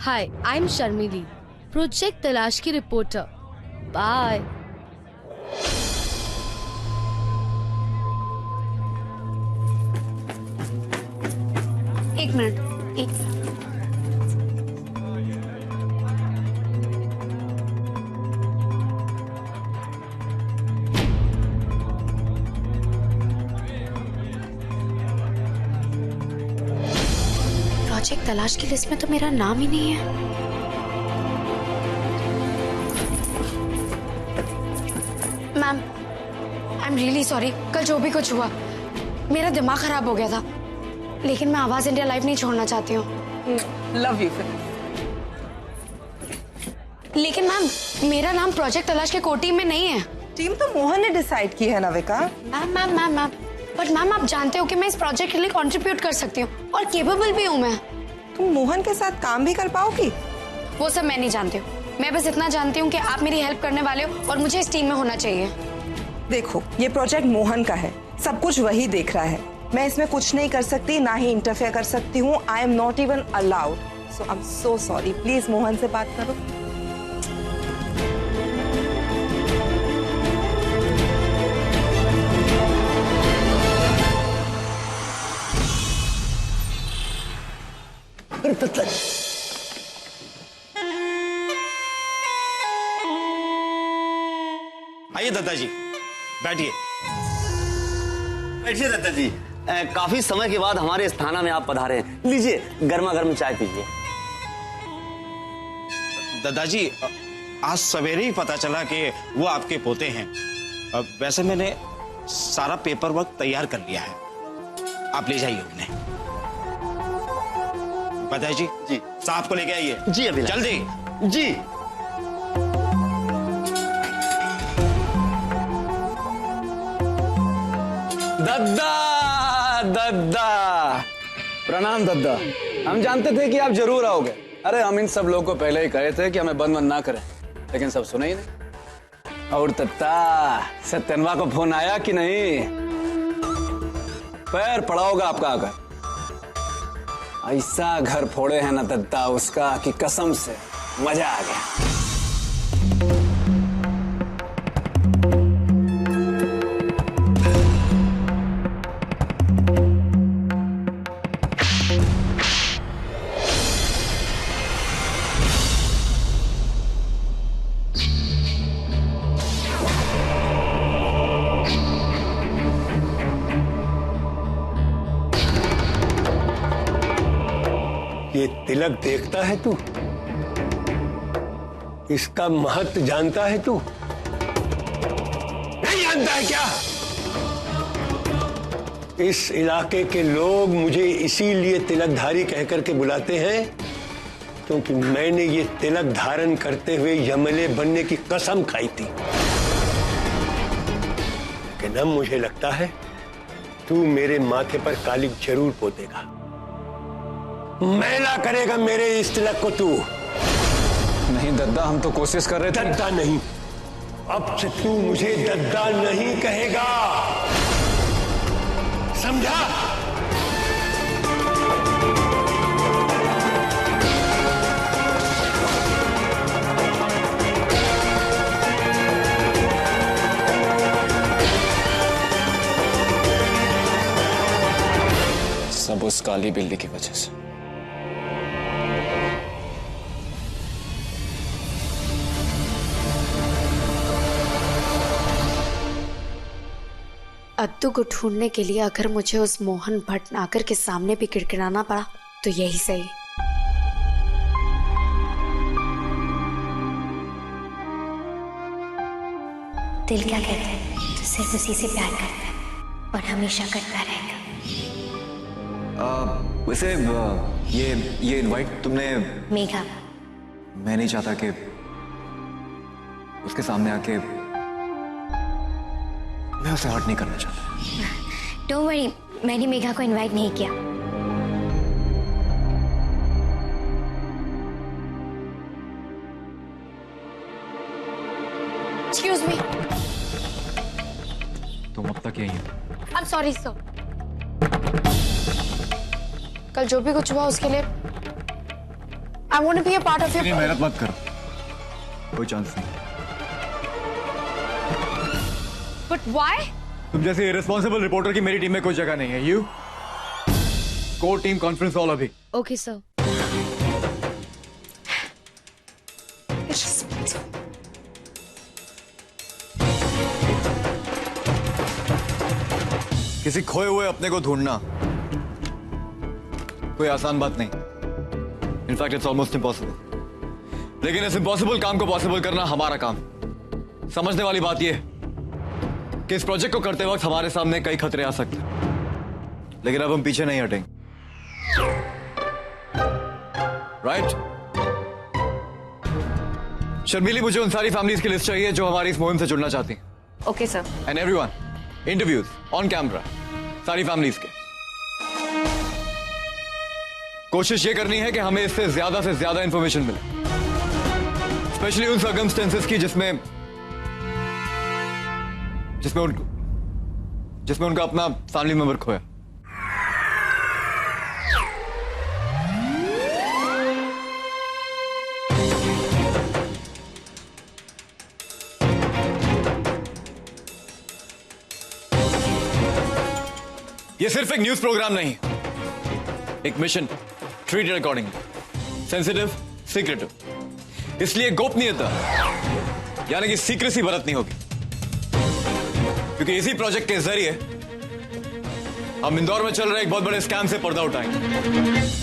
Hi, I am Sharmili, project तलाश की reporter. Bye. एक मिनट। प्रोजेक्ट तलाश की लिस्ट में तो मेरा नाम ही नहीं है। Ma'am, I am really sorry. कल जो भी कुछ हुआ, मेरा दिमाग खराब हो गया था, लेकिन मैं आवाज इंडिया लाइव नहीं छोड़ना चाहती हूँ। Love you. लेकिन मैम, मेरा नाम प्रोजेक्ट तलाश के कोर टीम में नहीं है। टीम तो मोहन ने डिसाइड की है नविका। मैम, बट मैम आप जानते हो कि मैं इस प्रोजेक्ट के लिए कंट्रीब्यूट कर सकती हूँ और केपेबल भी हूँ मैं। तुम मोहन के साथ काम भी कर पाओगी? वो सब मैं नहीं जानती हूँ। मैं बस इतना जानती हूँ कि आप मेरी हेल्प करने वाले हो और मुझे इस टीम में होना चाहिए। देखो, ये प्रोजेक्ट मोहन का है, सब कुछ वही देख रहा है। मैं इसमें कुछ नहीं कर सकती, ना ही इंटरफेयर कर सकती हूँ। I am not even allowed, so I am so sorry. Please Mohan से बात करो। आइए दत्ता जी, बैठिए। बैठिए दत्ता जी, काफी समय के बाद हमारे इस थाना में आप पधारे हैं। लीजिए, गर्मा गर्म चाय पीजिए। दत्ता जी, आज सवेरे ही पता चला कि वो आपके पोते हैं। वैसे मैंने सारा पेपर वर्क तैयार कर लिया है, आप ले जाइए उन्हें। पता जी, जी साहब को लेके आइए। जी अभी जल्दी। जी। दद्दा दद्दा, प्रणाम दद्दा। हम जानते थे कि आप जरूर आओगे। अरे हम इन सब लोगों को पहले ही कहे थे कि हमें बंद ना करें, लेकिन सब सुने ही नहीं। और दद्दा, सत्यनवा को फोन आया कि नहीं? पैर पड़ा होगा आपका अगर। ऐसा घर फोड़े हैं ना दद्दा उसका कि कसम से मजा आ गया। ये तिलक देखता है तू? इसका महत्व जानता है तू? नहीं जानता है क्या? इस इलाके के लोग मुझे इसीलिए तिलकधारी कहकर के बुलाते हैं क्योंकि मैंने ये तिलक धारण करते हुए यमले बनने की कसम खाई थी। लेकिन अब मुझे लगता है तू मेरे माथे पर कालिक जरूर पोतेगा, मैला करेगा मेरे इस तिलक को तू। नहीं दद्दा, हम तो कोशिश कर रहे थे। दद्दा नहीं, अब से तू मुझे दद्दा नहीं कहेगा, समझा? सब उस काली बिल्ली की वजह से। अद्दू को ढूंढने के लिए अगर मुझे उस मोहन भटनागर के सामने भी किड़किड़ाना पड़ा तो यही सही। दिल क्या कहता है तो सिर्फ उसी से प्यार करता है और हमेशा करता रहेगा। वैसे ये इनवाइट तुमने? मेघा। मैं नहीं चाहता कि उसके सामने आके मैं उसे हर्ट नहीं करना चाहता। डोंट वरी, मैंने मेघा को इनवाइट नहीं किया। Excuse me. तुम अब तक यही हो? I am sorry sir. कल जो भी कुछ हुआ उसके लिए I want to be a part of इतनी your. मेहनत मत करो, कोई चांस नहीं। But why? तुम जैसे इररिस्पॉन्सिबल रिपोर्टर की मेरी टीम में कोई जगह नहीं है। You core team conference hall अभी। Okay sir. किसी खोए हुए अपने को ढूंढना कोई आसान बात नहीं। In fact it's almost impossible. लेकिन इस इम्पॉसिबल काम को पॉसिबल करना हमारा काम। समझने वाली बात यह कि इस प्रोजेक्ट को करते वक्त हमारे सामने कई खतरे आ सकते हैं, लेकिन अब हम पीछे नहीं हटेंगे। राइट? शर्मिली, मुझे उन सारी फैमिलीज की लिस्ट चाहिए जो हमारी इस मुहिम से जुड़ना चाहती हैं। Okay, sir. And everyone, interviews on camera, सारी फैमिलीज के। कोशिश ये करनी है कि हमें इससे ज्यादा इंफॉर्मेशन मिले, स्पेशली उन सर्कमस्टेंसेस की जिसमें उनका अपना फैमिली मेंबर खोया। ये सिर्फ एक न्यूज प्रोग्राम नहीं, एक mission treated accordingly, sensitive, secretive. इसलिए गोपनीयता यानी कि सीक्रेसी बरतनी होगी, क्योंकि इसी प्रोजेक्ट के जरिए हम इंदौर में चल रहे एक बहुत बड़े स्कैम से पर्दा उठाएंगे।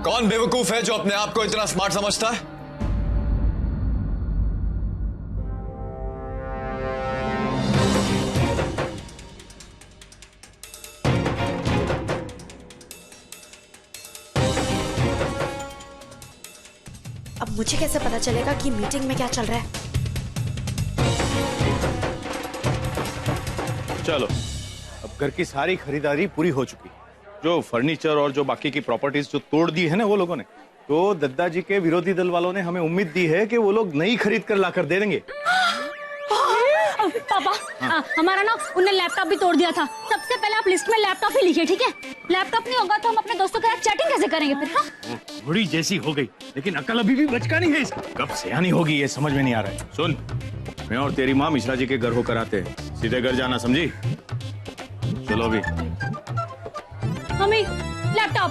कौन बेवकूफ है जो अपने आप को इतना स्मार्ट समझता है? अब मुझे कैसे पता चलेगा कि मीटिंग में क्या चल रहा है? चलो, अब घर की सारी खरीदारी पूरी हो चुकी है। जो फर्नीचर और जो बाकी की प्रॉपर्टीज जो तोड़ दी है ना वो लोगों ने, तो दद्दा जी के विरोधी दल वालों ने हमें उम्मीद दी है कि वो लोग नई खरीद कर लाकर दे देंगे। पापा, हमारा ना उनने लैपटॉप भी तोड़ दिया था। सबसे पहले आप लिस्ट में लैपटॉप ही लिखिए, ठीक है? लैपटॉप नहीं होगा तो हम अपने दोस्तों के साथ चैटिंग कैसे करेंगे फिर? हाँ? घोड़ी जैसी हो गई, लेकिन अकल अभी भी बचका नहीं है इसका। कब सयानी होगी ये समझ में नहीं आ रहा है। सुन, मैं और तेरी माँ मिश्रा जी के घर होकर आते हैं, सीधे घर जाना, समझी? चलो अभी। मम्मी, लैपटॉप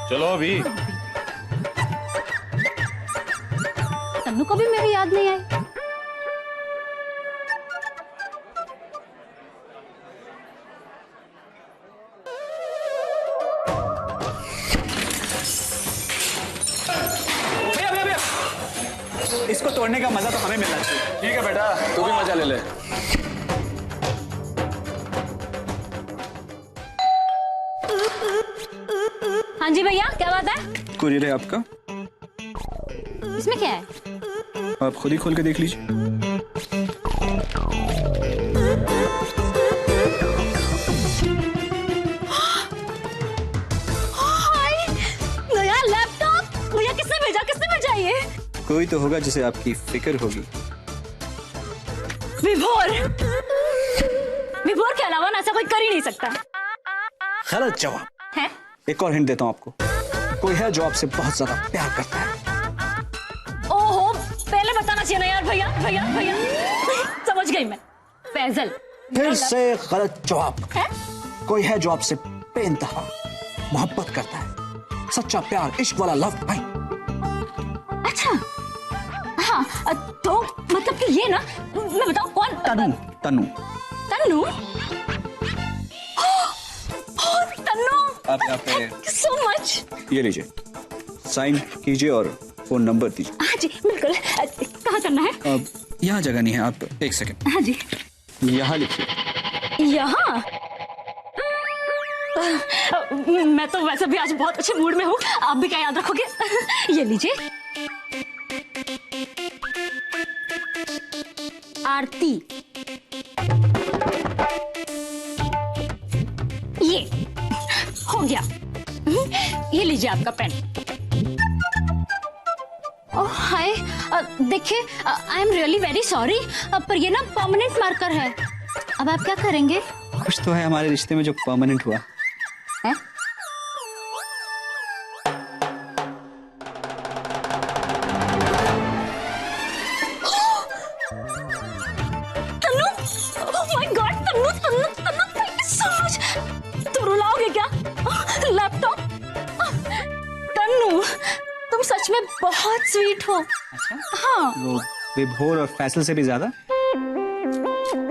चलो अभी। तन्नू को भी मेरी याद नहीं आई। भैया, इसको तोड़ने का मजा तो हमें मिलना चाहिए। ठीक है बेटा, तू भी मजा ले ले। हाँ जी भैया, क्या बात है? कुरियर है आपका, इसमें क्या है? आप खुद ही खोल के देख लीजिए। नया लैपटॉप भैया, किसने भेजा ये? कोई तो होगा जिसे आपकी फिक्र होगी। विभोर के अलावा ऐसा कोई कर ही नहीं सकता। गलत जवाब है? एक और हिंट देता हूँ आपको, कोई है जो आपसे बहुत ज्यादा प्यार करता है। ओहो, पहले बताना चाहिए ना यार। भैया समझ गई मैं। फैजल। फिर से गलत जवाब है? कोई है जो आपसे बेइंतहा मोहब्बत करता है, सच्चा प्यार, इश्क वाला लव भाई। अच्छा, हाँ, तो मतलब कि ये ना, मैं बताऊं कौन? तनु तनु तन्नू? तन्नू, आप यहाँ पे so much. ये लीजिए, साइन कीजिए और फोन नंबर दीजिए। हाँ जी बिल्कुल। कहाँ करना है? अब यहाँ जगह नहीं है, आप एक सेकंड हाँ जी। यहाँ लिखिए। यहाँ? मैं तो वैसे भी आज बहुत अच्छे मूड में हूँ, आप भी क्या याद रखोगे? ये लीजिए। आरती। ये हो गया। ये लीजिए आपका पेन। ओह हाय, देखिए I am really very sorry, पर ये ना परमानेंट मार्कर है। अब आप क्या करेंगे? कुछ तो है हमारे रिश्ते में जो परमानेंट हुआ है? Tannu, oh my God, Tannu, Tannu, Tannu, thank you so much. तुम रुलाओगे क्या? लैपटॉप? तन्नू, तुम सच में बहुत स्वीट हो। अच्छा? हाँ। वो विभोर और फैसल से भी ज्यादा?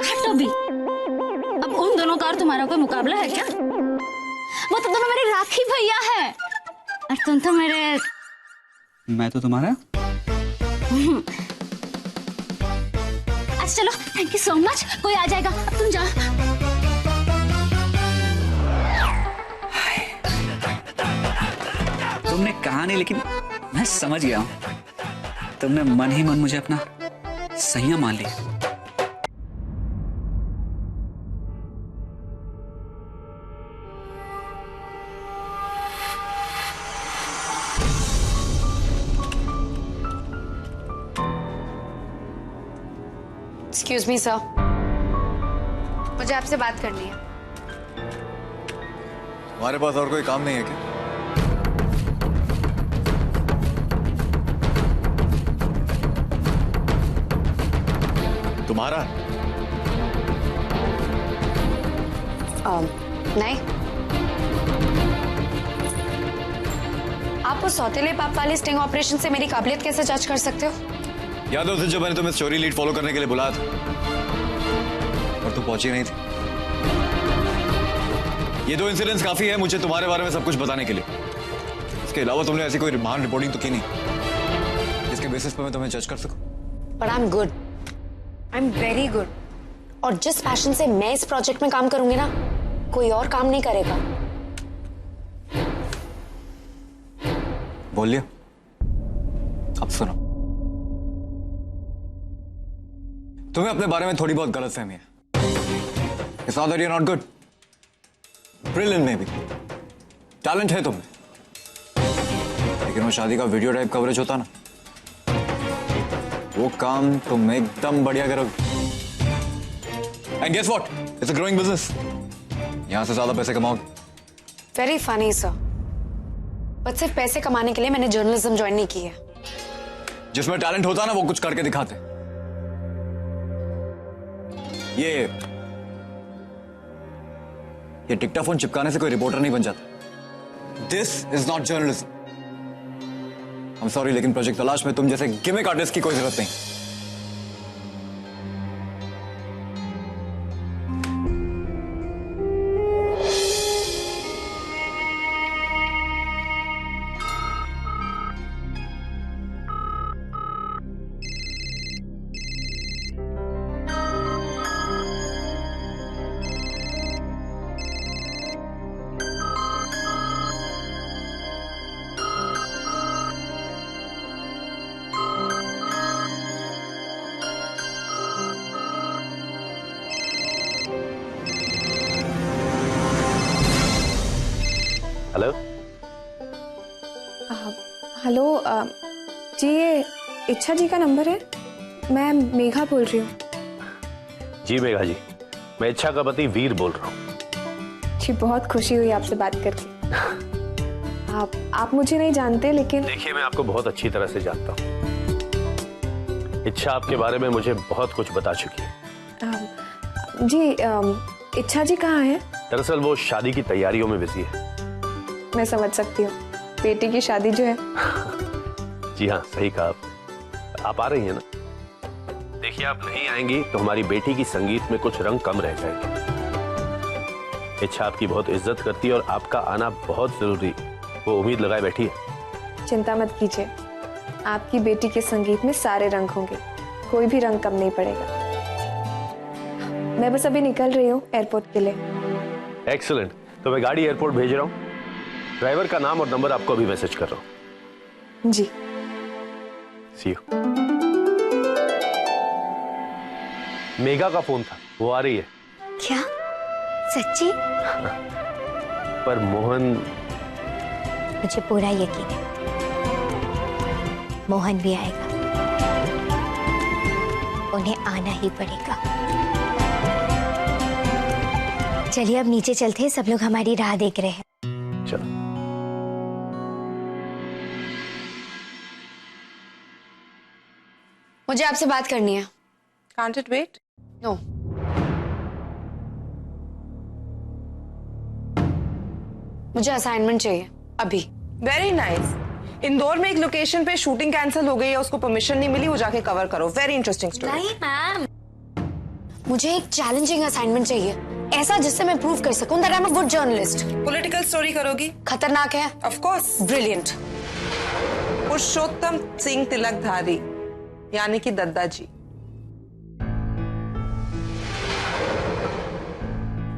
हटो भी। अब उन दोनों का और तुम्हारा कोई मुकाबला है क्या? वो तो दोनों मेरे राखी भैया है और तुम तो मेरे। मैं तो तुम्हारा। अच्छा चलो, थैंक यू सो मच। कोई आ जाएगा, अब तुम जाओ। तुमने कहा नहीं, लेकिन मैं समझ गया हूँ। तुमने मन ही मन मुझे अपना सैया मान लिया। एक्सक्यूज मी सर, मुझे आपसे बात करनी है। हमारे पास और कोई काम नहीं है क्या? तुम्हारा? नहीं। आप उस सौतेले पाप वाले स्टिंग ऑपरेशन से मेरी काबिलियत कैसे जज कर सकते हो? याद है उस दिन जब मैंने तुम्हें स्टोरी लीड फॉलो करने के लिए बुलाया था और तुम पहुंची नहीं थी? ये 2 इंसिडेंट्स काफी है मुझे तुम्हारे बारे में सब कुछ बताने के लिए। इसके अलावा तुमने ऐसी कोई महान रिपोर्टिंग तो की नहीं जिसके बेसिस पर मैं तुम्हें जज कर सकूं। But I am good, I am very good. और जिस पैशन से मैं इस प्रोजेक्ट में काम करूंगी ना, कोई और काम नहीं करेगा। बोलिए, अब सुनो। तुम्हें अपने बारे में थोड़ी बहुत गलतफहमी है। It's not that you're not good. Brilliant maybe. Talent है तुम्हें, लेकिन वो शादी का वीडियो टाइप कवरेज होता ना, वो काम तुम एकदम बढ़िया करोगे। And guess what? It's a growing business. यहां से ज्यादा पैसे कमाओगे। वेरी फनी सर, बट सिर्फ पैसे कमाने के लिए मैंने जर्नलिज्म ज्वाइन नहीं की है। जिसमें टैलेंट होता ना वो कुछ करके दिखाते। ये डिक्टाफोन चिपकाने से कोई रिपोर्टर नहीं बन जाता। This is not journalism. I am sorry, लेकिन प्रोजेक्ट तलाश में तुम जैसे गिमिक आर्टिस्ट की कोई जरूरत नहीं। हेलो। हेलो जी, ये इच्छा जी का नंबर है। मैं मेघा बोल रही हूँ। जी मेघा जी, मैं इच्छा का पति वीर बोल रहा हूँ। जी बहुत खुशी हुई आपसे बात करके। आप मुझे नहीं जानते, लेकिन देखिए मैं आपको बहुत अच्छी तरह से जानता हूँ। इच्छा आपके बारे में मुझे बहुत कुछ बता चुकी है। जी इच्छा जी कहाँ हैं? दरअसल वो शादी की तैयारियों में बिजी है। मैं समझ सकती हूँ, बेटी की शादी जो है। जी हाँ, सही कहा आप आ रही हैं ना? देखिए देखिए, आप नहीं आएंगी तो हमारी बेटी की संगीत में कुछ रंग कम रह जाएगा। इच्छा आपकी बहुत इज्जत करती है और आपका आना बहुत जरूरी, वो उम्मीद लगाए बैठी है। चिंता मत कीजिए, आपकी बेटी के संगीत में सारे रंग होंगे, कोई भी रंग कम नहीं पड़ेगा। मैं बस अभी निकल रही हूँ एयरपोर्ट के लिए। एक्सीलेंट, तो मैं गाड़ी एयरपोर्ट भेज रहा हूँ। ड्राइवर का नाम और नंबर आपको अभी मैसेज कर रहा हूँ। जी, सी यू। मेघा का फोन था, वो आ रही है। क्या सच्ची? पर मोहन, मुझे पूरा यकीन है मोहन भी आएगा, उन्हें आना ही पड़ेगा। चलिए अब नीचे चलते हैं, सब लोग हमारी राह देख रहे हैं। चलो। मुझे आपसे बात करनी है। Can't it wait? नो। मुझे असाइनमेंट चाहिए अभी। Very nice. इंदौर में एक लोकेशन पे शूटिंग कैंसिल हो गई है, उसको परमिशन नहीं मिली, वो जाके कवर करो। Very interesting story. नहीं मैम, मुझे एक चैलेंजिंग असाइनमेंट चाहिए, ऐसा जिससे मैं प्रूव कर सकूं that I am a good journalist. Political story करोगी? खतरनाक है। Of course. ब्रिलियंट। पुरुषोत्तम सिंह तिलकधारी यानी कि दद्दा जी,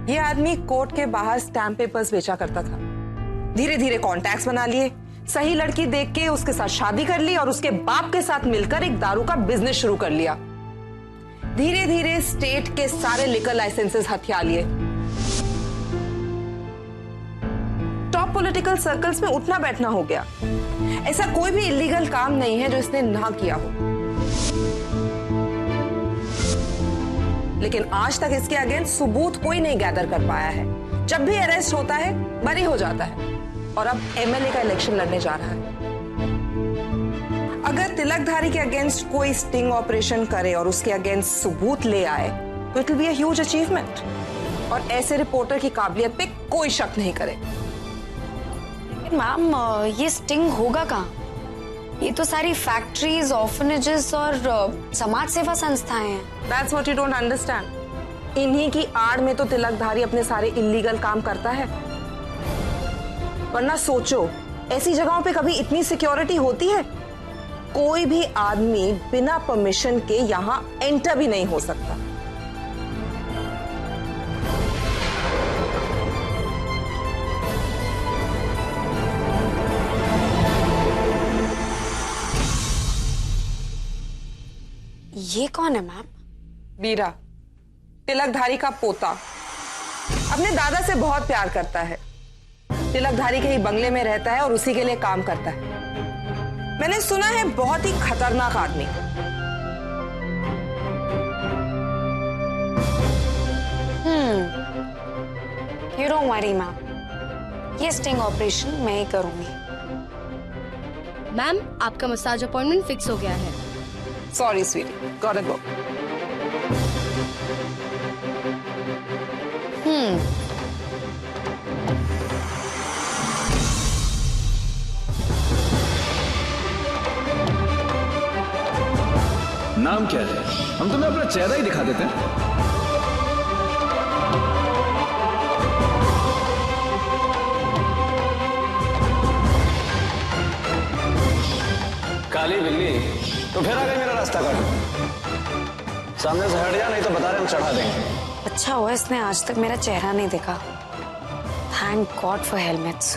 ये आदमी कोर्ट के बाहर स्टैम्प पेपर्स बेचा करता था। धीरे धीरे कॉन्टैक्ट्स बना लिए, सही लड़की देख के उसके साथ शादी कर ली और उसके बाप के साथ मिलकर एक दारू का बिजनेस शुरू कर लिया। धीरे धीरे स्टेट के सारे लिकर लाइसेंसेस हथिया लिए। टॉप पॉलिटिकल सर्कल्स में उठना बैठना हो गया। ऐसा कोई भी इलीगल काम नहीं है जो इसने ना किया हो, लेकिन आज तक इसके अगेंस्ट सबूत कोई नहीं गैदर कर पाया है। जब भी अरेस्ट होता है बरी हो जाता है और अब एमएलए का इलेक्शन लड़ने जा रहा है। अगर तिलकधारी के अगेंस्ट कोई स्टिंग ऑपरेशन करे और उसके अगेंस्ट सबूत ले आए तो it will be a huge achievement, और ऐसे रिपोर्टर की काबिलियत पे कोई शक नहीं करे। मैम ये स्टिंग होगा कहाँ? ये तो सारी फैक्ट्रीज, ऑर्फनेजेस और समाज सेवा संस्थाएं हैं। That's what you don't understand. इन्हीं की आड़ में तो तिलकधारी अपने सारे इलीगल काम करता है। वरना सोचो, ऐसी जगहों पे कभी इतनी सिक्योरिटी होती है? कोई भी आदमी बिना परमिशन के यहां एंटर भी नहीं हो सकता। ये कौन है मैम? बीरा, तिलकधारी का पोता, अपने दादा से बहुत प्यार करता है। तिलकधारी के ही बंगले में रहता है और उसी के लिए काम करता है। मैंने सुना है बहुत ही खतरनाक आदमी। You don't worry मैम, ये स्टिंग ऑपरेशन मैं ही करूंगी। मैम आपका मसाज अपॉइंटमेंट फिक्स हो गया है। Sorry, sweetie. Gotta go. नाम क्या है? हम तुम्हें अपना चेहरा ही दिखा देते हैं। काली बिल्ली, तो फिर आ गई मेरा रास्ता काट। सामने से हट जा, नहीं तो बता रहे हम चढ़ा देंगे। अच्छा हुआ इसने आज तक मेरा चेहरा नहीं देखा। Thank God for helmets.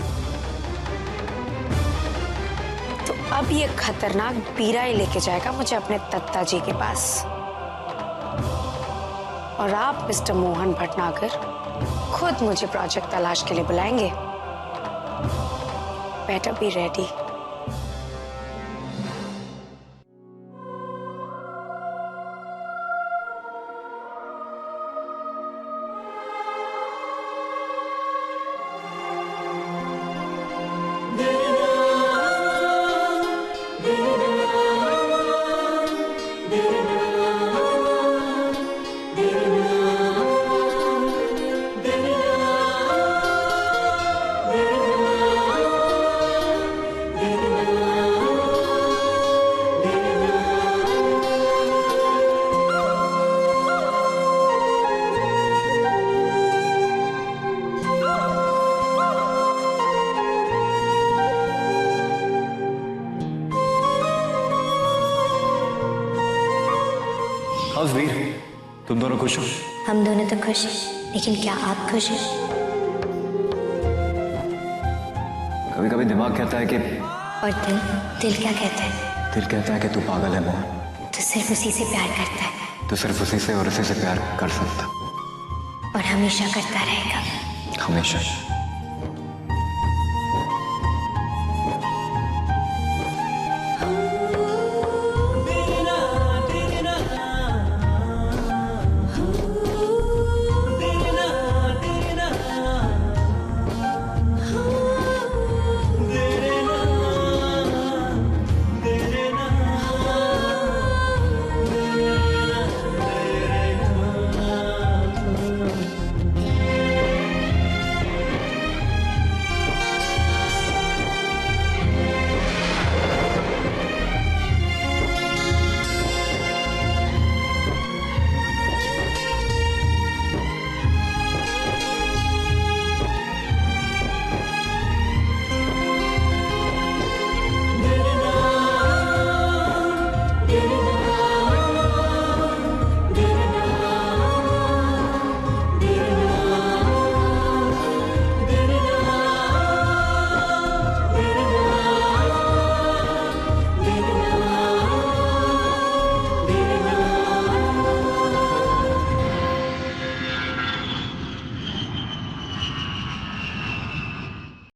तो अब ये खतरनाक बीरा ही लेके जाएगा मुझे अपने दत्ता जी के पास, और आप मिस्टर मोहन भटनागर खुद मुझे प्रोजेक्ट तलाश के लिए बुलाएंगे। Better be ready. हाउस वीर, तुम दोनों खुश हो? हम दोनों तो खुश हैं, लेकिन क्या आप खुश हैं? कभी कभी दिमाग कहता है कि, और दिल क्या कहता है? दिल कहता है कि तू पागल है मोहन, तो सिर्फ उसी से प्यार करता है, तो सिर्फ उसी से और उसी से प्यार कर सकता, और हमेशा करता रहेगा। हमेशा।